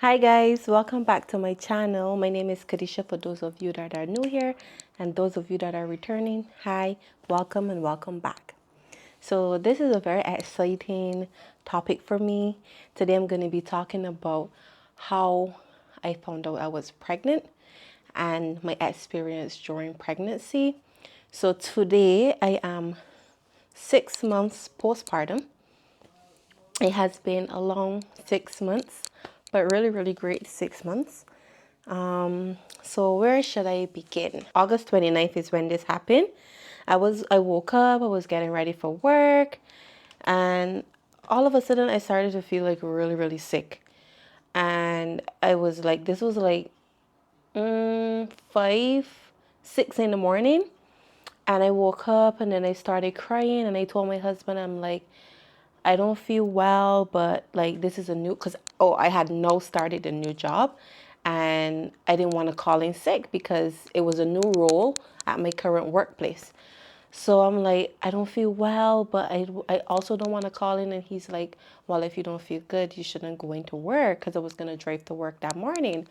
Hi guys, welcome back to my channel. My name is Kadisha for those of you that are new here and those of you that are returning. Hi, welcome and welcome back. So this is a very exciting topic for me. Today I'm going to be talking about how I found out I was pregnant and my experience during pregnancy. So today I am 6 months postpartum. It has been a long 6 months, but really great 6 months. So where should I begin? August 29th is when this happened. I woke up, I was getting ready for work, and all of a sudden I started to feel like really sick. And I was like, this was like 6 in the morning. And I woke up and then I started crying and I told my husband, I'm like, I don't feel well, but like this is a new, I had now started a new job and I didn't want to call in sick because it was a new role at my current workplace. So I'm like, I don't feel well, but I also don't want to call in. And he's like, well, if you don't feel good, you shouldn't go into work, because I was going to drive to work that morning.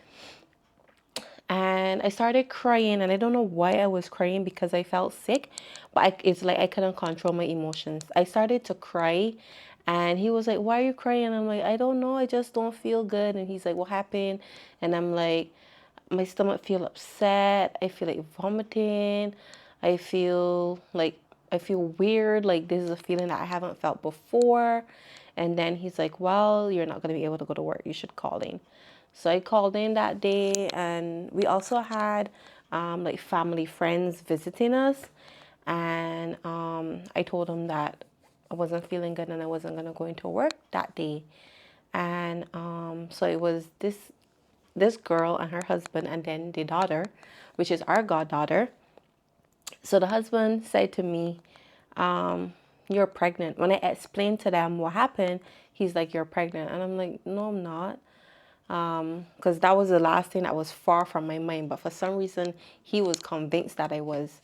And I started crying, and I don't know why I was crying because I felt sick, but it's like I couldn't control my emotions. I started to cry, and he was like, why are you crying? And I'm like, I don't know, I just don't feel good. And he's like, what happened? And I'm like, my stomach feel upset, I feel like vomiting, I feel weird, like this is a feeling that I haven't felt before. And then he's like, well, you're not going to be able to go to work, you should call in. So I called in that day, and we also had like family friends visiting us. And I told them that I wasn't feeling good and I wasn't going to go into work that day. And so it was this girl and her husband, and then the daughter, which is our goddaughter. So the husband said to me, you're pregnant. When I explained to them what happened, he's like, you're pregnant. And I'm like, no, I'm not. Because that was the last thing that was far from my mind. But for some reason, he was convinced that I was.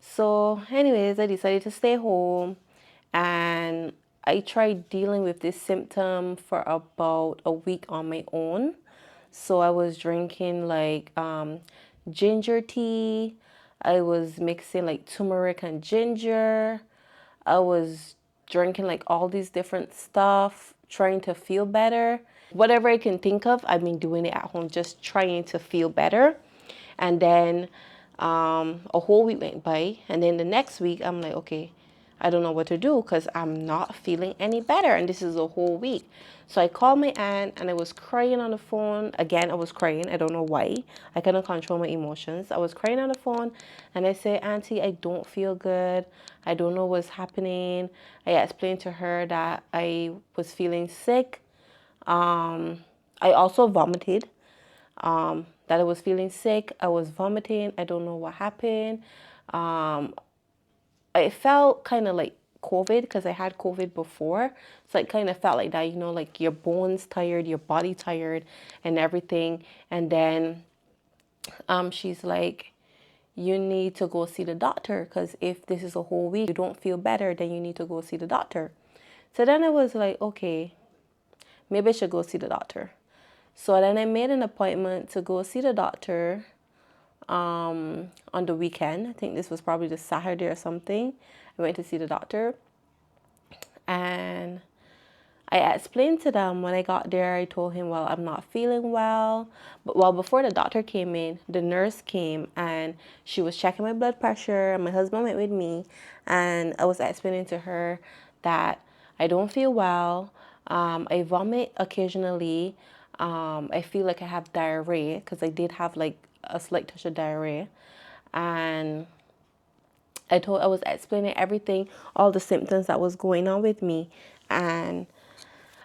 So anyways, I decided to stay home, and I tried dealing with this symptom for about a week on my own. So I was drinking like ginger tea. I was mixing like turmeric and ginger. I was drinking like all these different stuff, trying to feel better. Whatever I can think of, I've been doing it at home, just trying to feel better. And then a whole week went by, and then the next week I'm like, okay, I don't know what to do because I'm not feeling any better, and this is a whole week. So I called my aunt and I was crying on the phone. Again, I was crying. I don't know why. I couldn't control my emotions. I was crying on the phone and I said, Auntie, I don't feel good. I don't know what's happening. I explained to her that I was feeling sick. I also vomited. That I was feeling sick. I was vomiting. I don't know what happened. I felt kind of like COVID because I had COVID before. So it kind of felt like that, you know, like your bones tired, your body tired and everything. And then she's like, you need to go see the doctor, because if this is a whole week, you don't feel better, then you need to go see the doctor. So then I was like, okay, maybe I should go see the doctor. So then I made an appointment to go see the doctor on the weekend. I think this was probably the Saturday or something. I went to see the doctor, and I explained to them when I got there. I told him, well, I'm not feeling well. But well, before the doctor came in, the nurse came and she was checking my blood pressure, and my husband went with me, and I was explaining to her that I don't feel well. I vomit occasionally. I feel like I have diarrhea, because I did have like a slight touch of diarrhea. And I was explaining everything, all the symptoms that was going on with me. And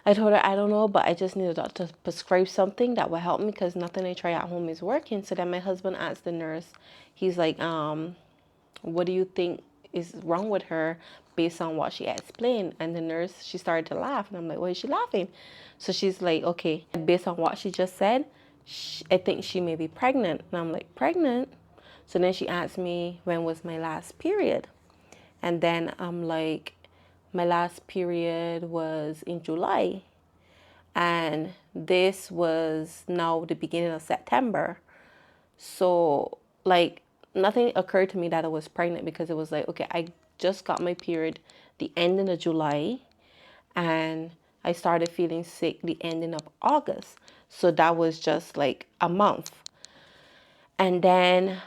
I told her, I don't know, but I just need a doctor to prescribe something that will help me, because nothing I try at home is working. So then my husband asked the nurse, he's like, what do you think is wrong with her based on what she explained? And the nurse, she started to laugh. And I'm like, why is she laughing? So she's like, okay, based on what she just said, I think she may be pregnant. And I'm like, pregnant? So then she asked me, when was my last period? And then I'm like, my last period was in July. And this was now the beginning of September. So, like, nothing occurred to me that I was pregnant, because it was like, okay, I just got my period the ending of July, and I started feeling sick the ending of August. So that was just like a month. And then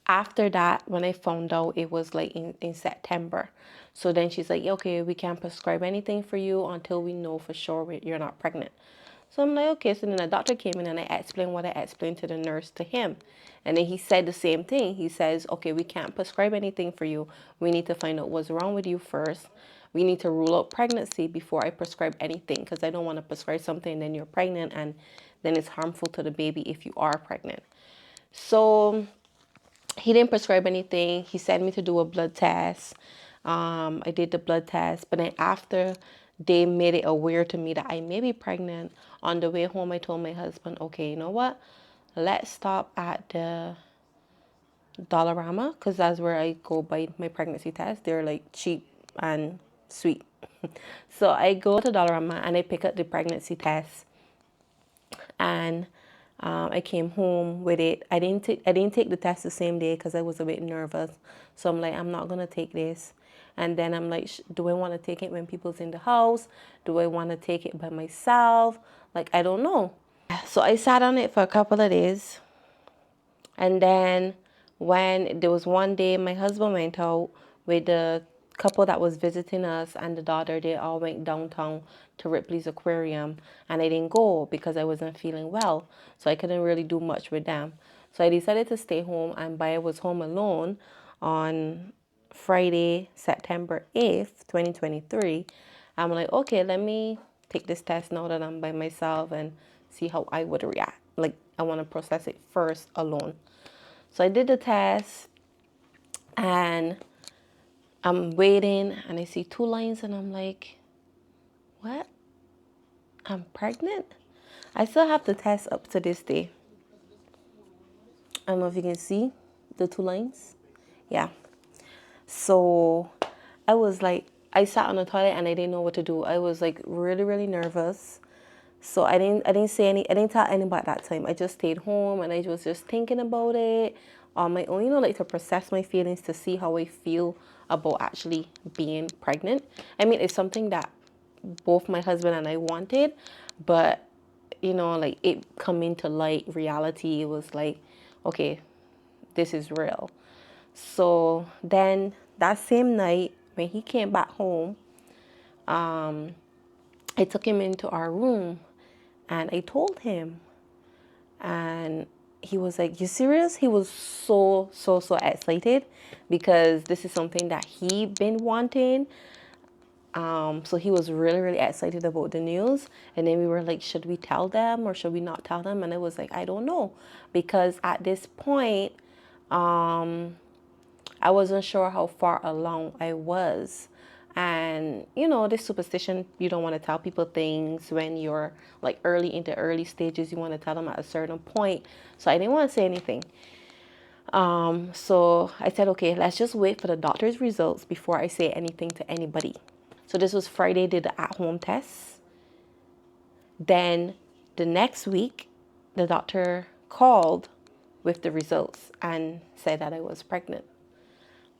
after that, when I found out, it was like in September. So then she's like, okay, we can't prescribe anything for you until we know for sure you're not pregnant. So I'm like, okay. So then the doctor came in and I explained what I explained to the nurse to him. And then he said the same thing. He says, okay, we can't prescribe anything for you. We need to find out what's wrong with you first. We need to rule out pregnancy before I prescribe anything, because I don't want to prescribe something and then you're pregnant and then it's harmful to the baby if you are pregnant. So he didn't prescribe anything. He sent me to do a blood test. I did the blood test, but then after they made it aware to me that I may be pregnant, on the way home, I told my husband, okay, you know what? Let's stop at the Dollarama, because that's where I go buy my pregnancy test. They're like cheap and sweet. So I go to Dollarama and I pick up the pregnancy test, and I came home with it. I didn't take the test the same day because I was a bit nervous. So I'm like, I'm not gonna take this. And then I'm like, do I want to take it when people's in the house? Do I want to take it by myself? Like, I don't know. So I sat on it for a couple of days. And then when there was one day, my husband went out with the couple that was visiting us and the daughter. They all went downtown to Ripley's Aquarium, and I didn't go because I wasn't feeling well. So I couldn't really do much with them. So I decided to stay home, and I was home alone on Friday, September 8th, 2023. I'm like, okay, let me take this test now that I'm by myself and see how I would react. Like, I want to process it first alone. So I did the test, and I'm waiting, and I see two lines, and I'm like, what? I'm pregnant? I still have the test up to this day. I don't know if you can see the two lines. Yeah. So I was like, I sat on the toilet and I didn't know what to do. I was like really, really nervous. So I didn't tell anybody at that time. I just stayed home and I was just thinking about it on my own, like to process my feelings, to see how I feel about actually being pregnant. I mean, it's something that both my husband and I wanted, but like it coming to light, reality, it was like, okay, this is real. So then that same night when he came back home, I took him into our room and I told him, and he was like, you serious? He was so excited because this is something that he been wanting. So he was really excited about the news. And then we were like, should we tell them or should we not tell them? And I was like, I don't know, because at this point, I wasn't sure how far along I was. And this superstition, you don't want to tell people things when you're like early into early stages. You want to tell them at a certain point. So I didn't want to say anything. So I said, okay, let's just wait for the doctor's results before I say anything to anybody. So this was Friday, did the at-home test. Then the next week, the doctor called with the results and said that I was pregnant.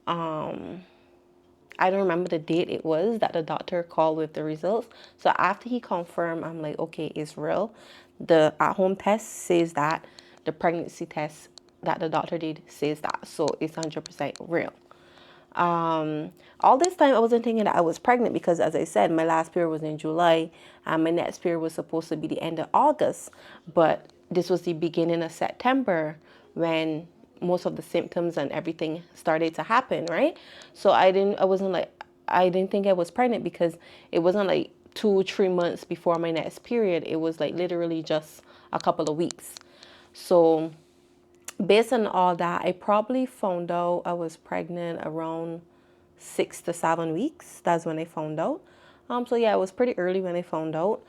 I don't remember the date it was that the doctor called with the results. So after he confirmed, I'm like, okay, it's real. The at-home test says that. The pregnancy test that the doctor did says that. So it's 100% real. All this time I wasn't thinking that I was pregnant because, as I said, my last period was in July and my next period was supposed to be the end of August. But this was the beginning of September when most of the symptoms and everything started to happen, right? So I didn't think I was pregnant because it wasn't like 2-3 months before my next period. It was like literally just a couple of weeks. So based on all that, I probably found out I was pregnant around 6 to 7 weeks. That's when I found out. So yeah, it was pretty early when I found out.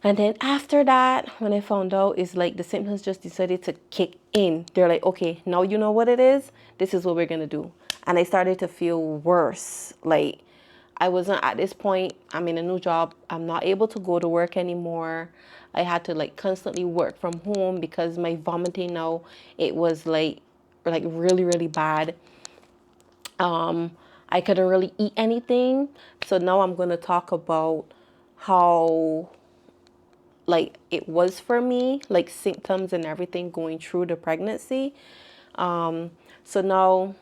And then after that, when I found out, it's like the symptoms just decided to kick in. They're like, okay, now you know what it is. This is what we're going to do. And I started to feel worse. Like, I wasn't at this point. I'm in a new job. I'm not able to go to work anymore. I had to like constantly work from home because my vomiting now, it was like really, really bad. I couldn't really eat anything. So now I'm going to talk about how like it was for me, like symptoms and everything going through the pregnancy. So now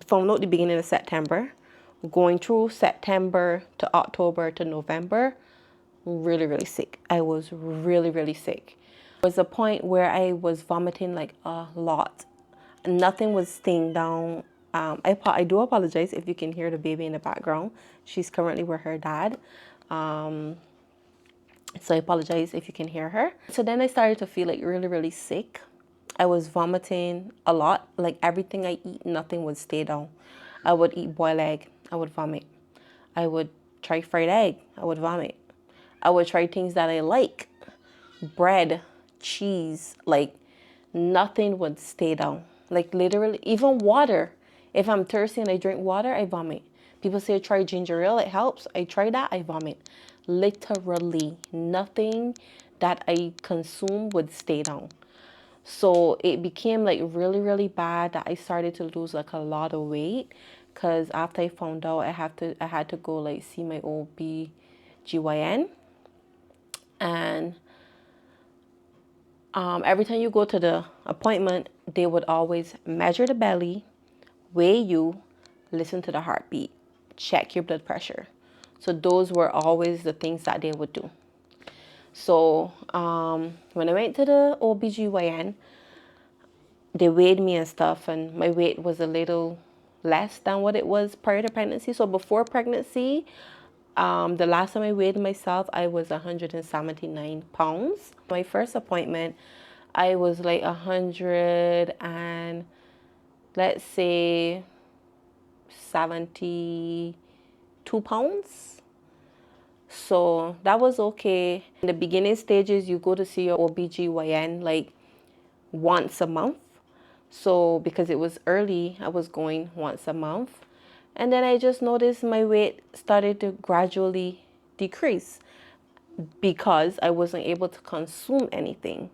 from the beginning of September, going through September to October to November, really, really sick. I was really, really sick. There was a point where I was vomiting like a lot. Nothing was staying down. I do apologize if you can hear the baby in the background. She's currently with her dad. So I apologize if you can hear her. So then I started to feel like really, really sick. I was vomiting a lot. Like everything I eat, nothing would stay down. I would eat boiled egg, I would vomit. I would try fried egg, I would vomit. I would try things that I like, bread, cheese, like nothing would stay down. Like literally, even water. If I'm thirsty and I drink water, I vomit. People say try ginger ale, it helps. I try that, I vomit. Literally, nothing that I consume would stay down. So it became like really, really bad that I started to lose like a lot of weight. Cause after I found out I had to go like see my OB/GYN. And every time you go to the appointment, they would always measure the belly, weigh you, listen to the heartbeat, check your blood pressure. So those were always the things that they would do. So when I went to the OB/GYN, they weighed me and stuff, and my weight was a little less than what it was prior to pregnancy. So before pregnancy, the last time I weighed myself, I was 179 pounds. My first appointment, I was like 100 and let's say 72 pounds. So that was okay. In the beginning stages, you go to see your OB/GYN like once a month. So because it was early, I was going once a month. And then I just noticed my weight started to gradually decrease because I wasn't able to consume anything.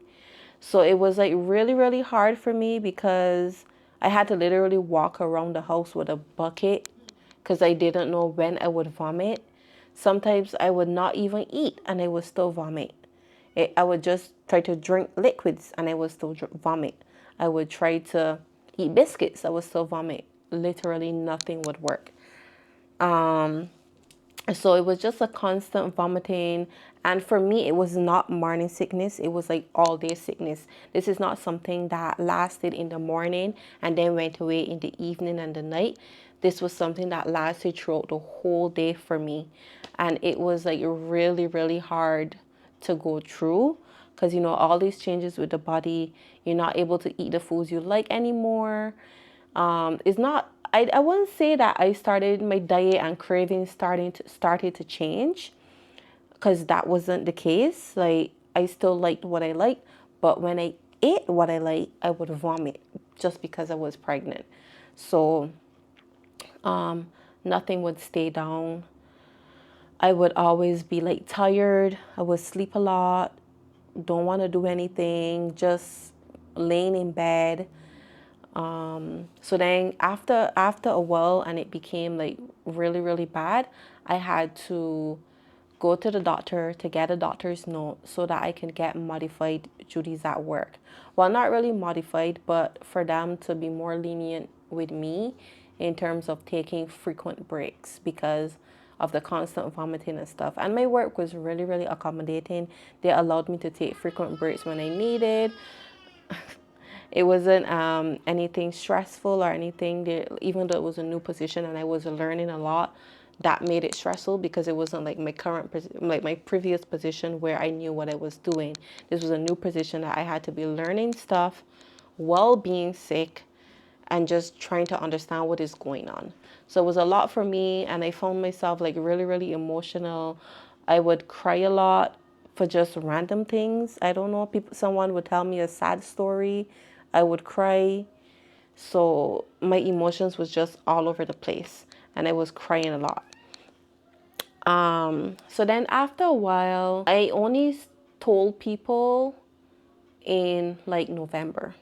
So it was like really, really hard for me because I had to literally walk around the house with a bucket because I didn't know when I would vomit. Sometimes I would not even eat and I would still vomit. I would just try to drink liquids and I would still vomit. I would try to eat biscuits, I would still vomit. Literally nothing would work. So it was just a constant vomiting. And for me, it was not morning sickness. It was like all day sickness. This is not something that lasted in the morning and then went away in the evening and the night. This was something that lasted throughout the whole day for me. And it was like really, really hard to go through because, you know, all these changes with the body, you're not able to eat the foods you like anymore. It's not, I wouldn't say that I started my diet and cravings started to change because that wasn't the case. Like I still liked what I liked, but when I ate what I liked, I would vomit just because I was pregnant. So nothing would stay down. I would always be like tired. I would sleep a lot, don't want to do anything, just laying in bed. So then after a while and it became like really, really bad, I had to go to the doctor to get a doctor's note so that I can get modified duties at work. Well, not really modified, but for them to be more lenient with me in terms of taking frequent breaks because of the constant vomiting and stuff. And my work was really, really accommodating. They allowed me to take frequent breaks when I needed. It wasn't anything stressful or anything. Even though it was a new position and I was learning a lot, that made it stressful because it wasn't like like my previous position where I knew what I was doing. This was a new position that I had to be learning stuff while being sick and just trying to understand what is going on. So it was a lot for me, and I found myself like really, really emotional. I would cry a lot for just random things. I don't know, someone would tell me a sad story, I would cry. So my emotions was just all over the place. and I was crying a lot. So then after a while, I only told people in like November.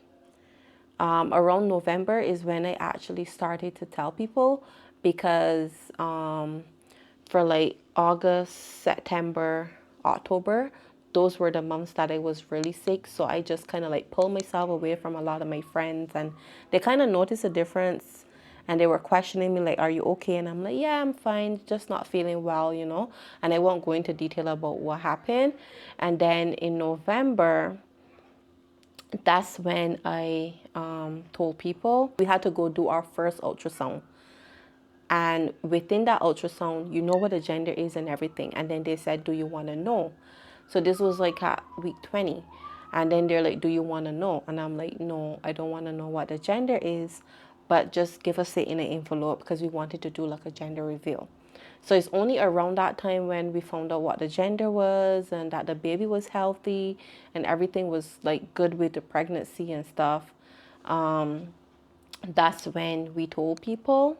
Around November is when I actually started to tell people, because for like August, September, October, those were the months that I was really sick. So I just kind of like pulled myself away from a lot of my friends, and they kind of noticed a difference, and they were questioning me like, are you okay? And I'm like, yeah, I'm fine, just not feeling well, you know. And I won't go into detail about what happened. And then in November, that's when I told people we had to go do our first ultrasound. And within that ultrasound, you know what the gender is and everything. And then they said, do you want to know? So this was like at week 20. And then they're like, do you want to know? And I'm like, no, I don't want to know what the gender is, but just give us it in an envelope, because we wanted to do like a gender reveal. So it's only around that time when we found out what the gender was, and that the baby was healthy and everything was like good with the pregnancy and stuff. That's when we told people.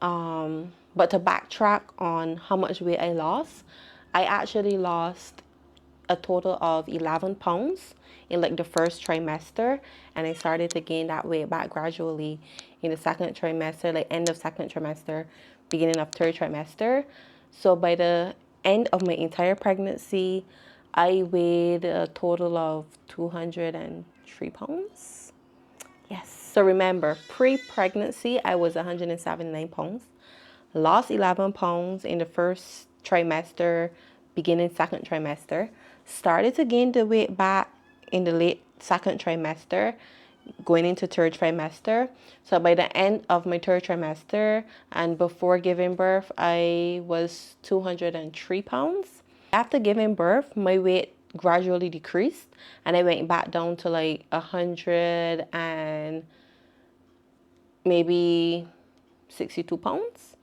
But to backtrack on how much weight I lost, I actually lost a total of 11 pounds in like the first trimester, and I started to gain that weight back gradually in the second trimester, like end of second trimester, beginning of third trimester. So by the end of my entire pregnancy, I weighed a total of 203 pounds. Yes. So remember, pre-pregnancy, I was 179 pounds. Lost 11 pounds in the first trimester, beginning second trimester. Started to gain the weight back in the late second trimester, going into third trimester. So by the end of my third trimester and before giving birth, I was 203 pounds. After giving birth, my weight gradually decreased, and I went back down to like 100 and maybe 62 pounds.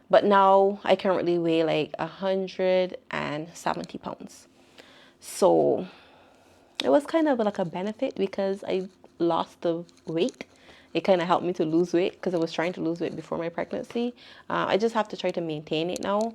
But now I currently weigh like 170 pounds. So it was kind of like a benefit because I lost the weight. It kind of helped me to lose weight because I was trying to lose weight before my pregnancy. I just have to try to maintain it now.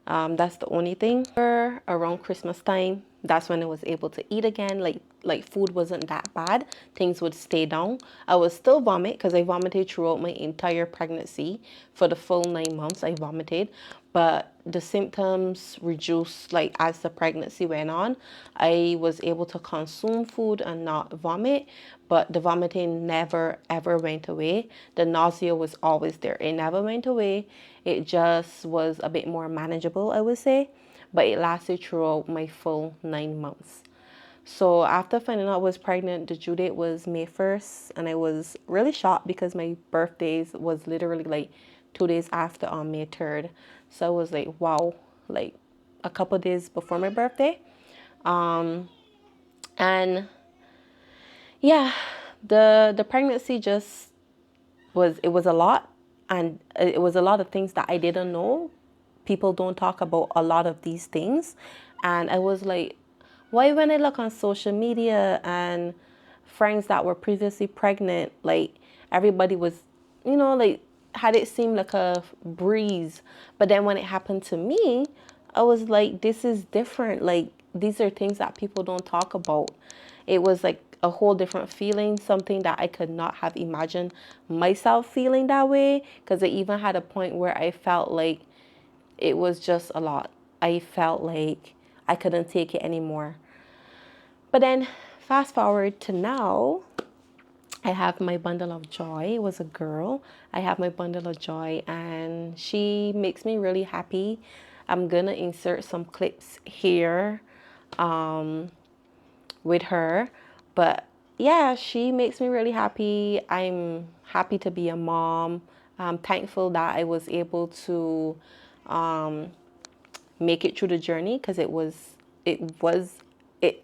That's the only thing. Around Christmas time, that's when I was able to eat again. Like food wasn't that bad. Things would stay down. I would still vomit because I vomited throughout my entire pregnancy. For the full 9 months, I vomited. But the symptoms reduced like as the pregnancy went on. I was able to consume food and not vomit, but the vomiting never ever went away. The nausea was always there. It never went away. It just was a bit more manageable, I would say, but it lasted throughout my full 9 months. So after finding out I was pregnant, the due date was May 1st, and I was really shocked because my birthdays was literally like 2 days after on May 3rd. So I was like, wow, like a couple days before my birthday. And yeah, the pregnancy just was a lot, and it was a lot of things that I didn't know. People don't talk about a lot of these things, and I was like, why when I look on social media and friends that were previously pregnant, like everybody was, like had it seemed like a breeze, but then when it happened to me, I was like, this is different. Like these are things that people don't talk about. It was like a whole different feeling, something that I could not have imagined myself feeling that way, because I even had a point where I felt like it was just a lot. I felt like I couldn't take it anymore. But then fast forward to now, I have my bundle of joy. It was a girl. I have my bundle of joy, and she makes me really happy. I'm gonna insert some clips here with her. But yeah, she makes me really happy. I'm happy to be a mom. I'm thankful that I was able to make it through the journey, because it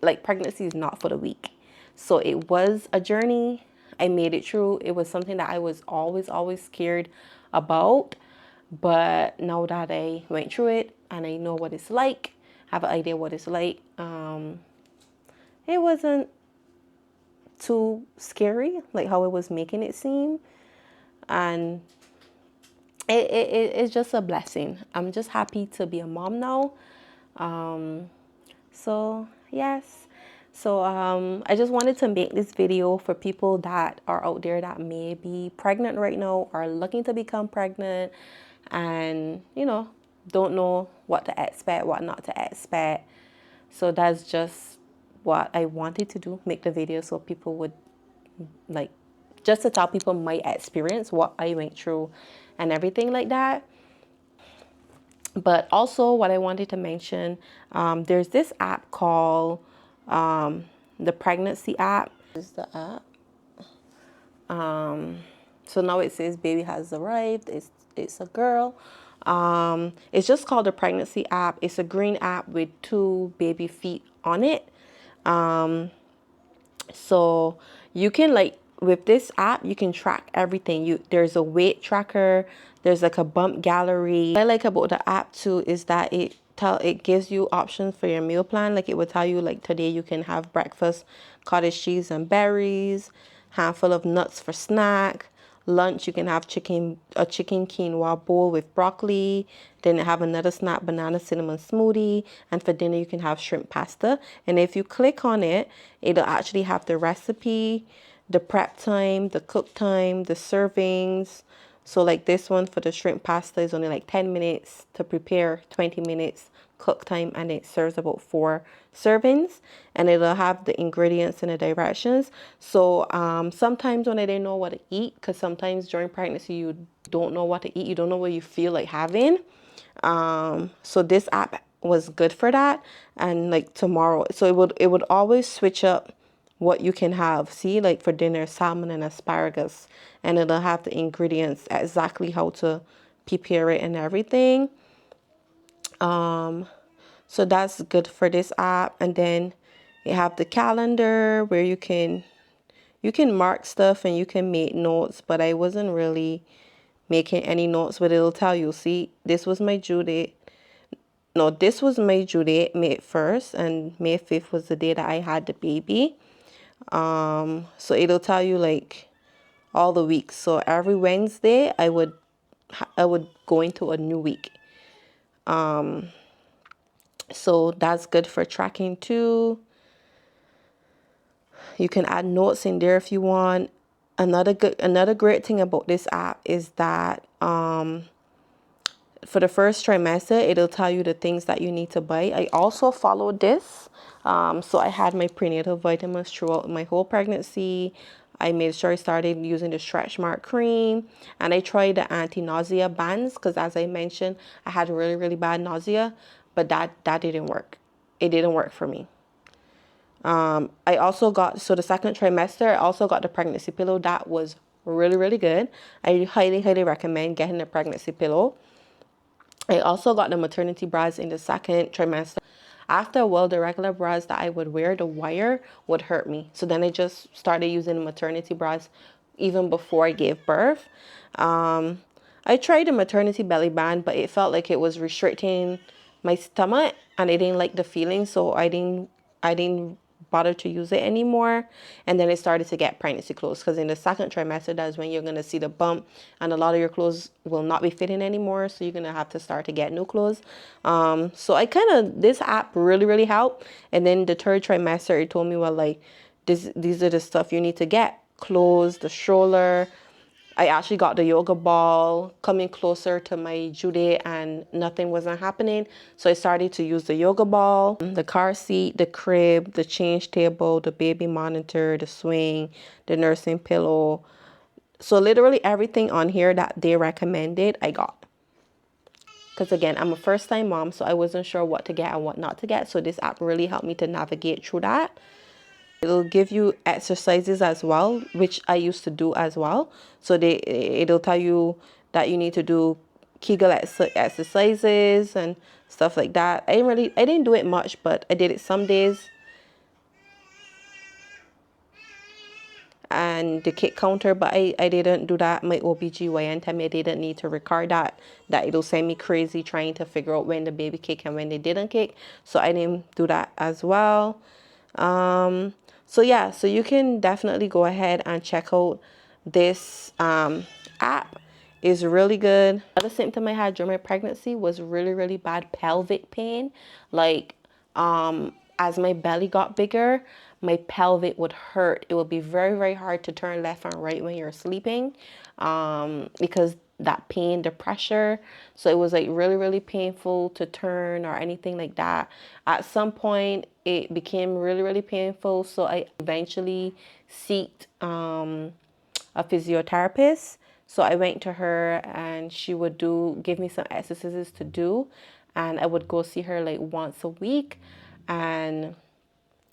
like pregnancy is not for the weak. So it was a journey. I made it through. It was something that I was always scared about. But now that I went through it and I know what it's like, have an idea what it's like, it wasn't too scary like how it was making it seem. And it's just a blessing. I'm just happy to be a mom now. So yes. So I just wanted to make this video for people that are out there that may be pregnant right now or looking to become pregnant, and don't know what to expect, what not to expect. So that's just what I wanted to do, make the video so people would like, just to tell people my experience, what I went through and everything like that. But also what I wanted to mention, there's this app called the pregnancy app. This is the app. So now it says baby has arrived. It's a girl. It's just called the pregnancy app. It's a green app with 2 baby feet on it. So you can, like, with this app, you can track everything. There's a weight tracker. There's like a bump gallery. What I like about the app too is that it gives you options for your meal plan. Like, it will tell you, like, today you can have breakfast, cottage cheese and berries, handful of nuts for snack. Lunch, you can have a chicken quinoa bowl with broccoli. Then have another snack, banana cinnamon smoothie. And for dinner, you can have shrimp pasta. And if you click on it, it'll actually have the recipe, the prep time, the cook time, the servings. So like this one for the shrimp pasta is only like 10 minutes to prepare, 20 minutes cook time, and it serves about 4 servings, and it'll have the ingredients and the directions. So sometimes when I didn't know what to eat, because sometimes during pregnancy you don't know what to eat, you don't know what you feel like having. So this app was good for that. And like tomorrow, so it would always switch up what you can have. See, like for dinner, salmon and asparagus, and it'll have the ingredients, exactly how to prepare it and everything. So that's good for this app. And then you have the calendar where you can mark stuff and you can make notes, but I wasn't really making any notes, but it'll tell you, see, this was my due date. No, this was my due date, May 1st, and May 5th was the day that I had the baby. So it'll tell you like all the weeks. So every Wednesday I would go into a new week. So that's good for tracking too. You can add notes in there if you want. Another great thing about this app is that for the first trimester, it'll tell you the things that you need to buy. I also followed this. So I had my prenatal vitamins throughout my whole pregnancy. I made sure I started using the stretch mark cream, and I tried the anti-nausea bands because, as I mentioned, I had really, really bad nausea, but that didn't work. It didn't work for me. I also got, so the second trimester, I also got the pregnancy pillow. That was really, really good. I highly, highly recommend getting the pregnancy pillow. I also got the maternity bras in the second trimester. After a while, the regular bras that I would wear, the wire would hurt me. So then I just started using the maternity bras even before I gave birth. I tried the maternity belly band, but it felt like it was restricting my stomach, and I didn't like the feeling, so I didn't bother to use it anymore. And then I started to get pregnancy clothes, because in the second trimester, that's when you're going to see the bump, and a lot of your clothes will not be fitting anymore, so you're going to have to start to get new clothes. So I kind of, this app really, really helped. And then the third trimester, it told me, well, like, these are the stuff you need to get: clothes, the stroller. I actually got the yoga ball coming closer to my due date, and nothing wasn't happening. So I started to use the yoga ball, the car seat, the crib, the change table, the baby monitor, the swing, the nursing pillow. So literally everything on here that they recommended, I got. Because again, I'm a first time mom, so I wasn't sure what to get and what not to get. So this app really helped me to navigate through that. It'll give you exercises as well, which I used to do as well. So it'll tell you that you need to do Kegel exercises and stuff like that. I didn't do it much, but I did it some days. And the kick counter, but I didn't do that. My OBGYN told me I didn't need to record that it'll send me crazy trying to figure out when the baby kicked and when they didn't kick. So I didn't do that as well. So yeah, so you can definitely go ahead and check out this app. is really good. Another symptom I had during my pregnancy was really, really bad pelvic pain. Like, as my belly got bigger, my pelvic would hurt. It would be very, very hard to turn left and right when you're sleeping, because that pain, the pressure. So it was like really, really painful to turn or anything like that. At some point, it became really, really painful. So I eventually sought a physiotherapist. So I went to her and she would give me some exercises to do, and I would go see her like once a week. And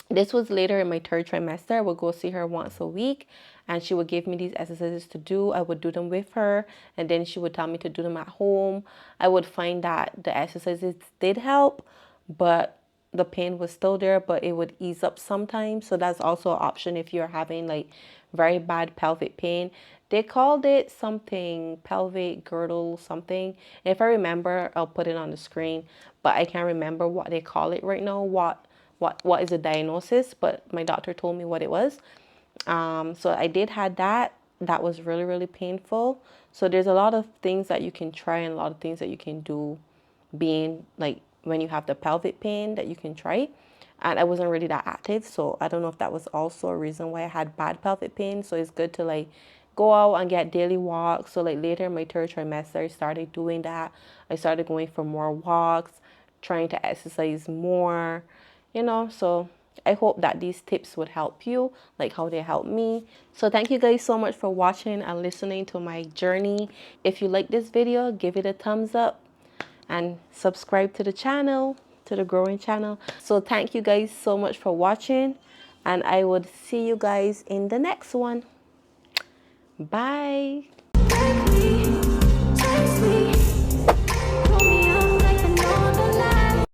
this was later in my third trimester. I would go see her once a week and she would give me these exercises to do. I would do them with her and then she would tell me to do them at home. I would find that the exercises did help, but the pain was still there, but it would ease up sometimes. So that's also an option if you're having like very bad pelvic pain. They called it something, pelvic girdle something. If I remember, I'll put it on the screen, but I can't remember what they call it right now. What is the diagnosis, but my doctor told me what it was. So I did had that. That was really, really painful. So there's a lot of things that you can try and a lot of things that you can do being like when you have the pelvic pain that you can try. And I wasn't really that active, so I don't know if that was also a reason why I had bad pelvic pain. So it's good to like go out and get daily walks. So like later in my third trimester, I started doing that. I started going for more walks, trying to exercise more, so I hope that these tips would help you, like how they helped me. So thank you guys so much for watching and listening to my journey. If you like this video, give it a thumbs up and subscribe to the channel, to the growing channel. So thank you guys so much for watching, and I would see you guys in the next one. Bye.